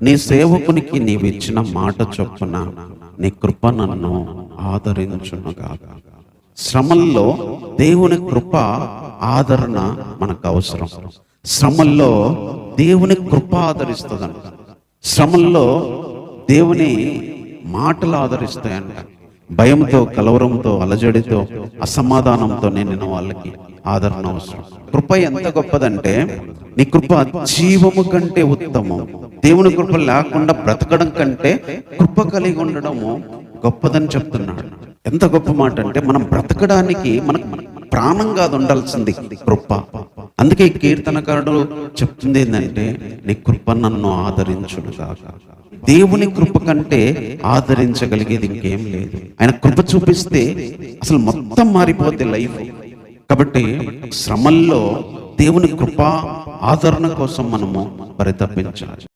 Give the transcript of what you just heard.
నీ సేవకునికి నీవిచ్చిన మాట చొప్పున నీ కృప నన్ను ఆదరించునుగాక. శ్రమల్లో దేవుని కృప ఆదరణ మనకు అవసరం. శ్రమల్లో దేవుని కృప ఆదరిస్తుందంట. శ్రమల్లో దేవుని మాటలు ఆదరిస్తాయంట. భయంతో, కలవరంతో, అలజడితో, అసమాధానంతో నిండిన వాళ్ళకి ఆదరణ అవసరం. కృప ఎంత గొప్పదంటే, నీ కృప జీవము కంటే ఉత్తమం. దేవుని కృప లేకుండా బ్రతకడం కంటే కృప కలిగి ఉండడము గొప్పదని చెప్తున్నాడు. ఎంత గొప్ప మాట అంటే, మనం బ్రతకడానికి మనకు ప్రాణం కాదు ఉండాల్సింది కృప. అందుకే కీర్తనకారుడు చెప్తుంది ఏంటంటే, నీ కృప నన్ను ఆదరించునుగాక. దేవుని కృప కంటే ఆదరించగలిగేది ఇంకేం లేదు. ఆయన కృప చూపిస్తే అసలు మొత్తం మారిపోతే లైఫ్. కాబట్టి శ్రమల్లో దేవుని కృప ఆదరణ కోసం మనము పరితపించాలి.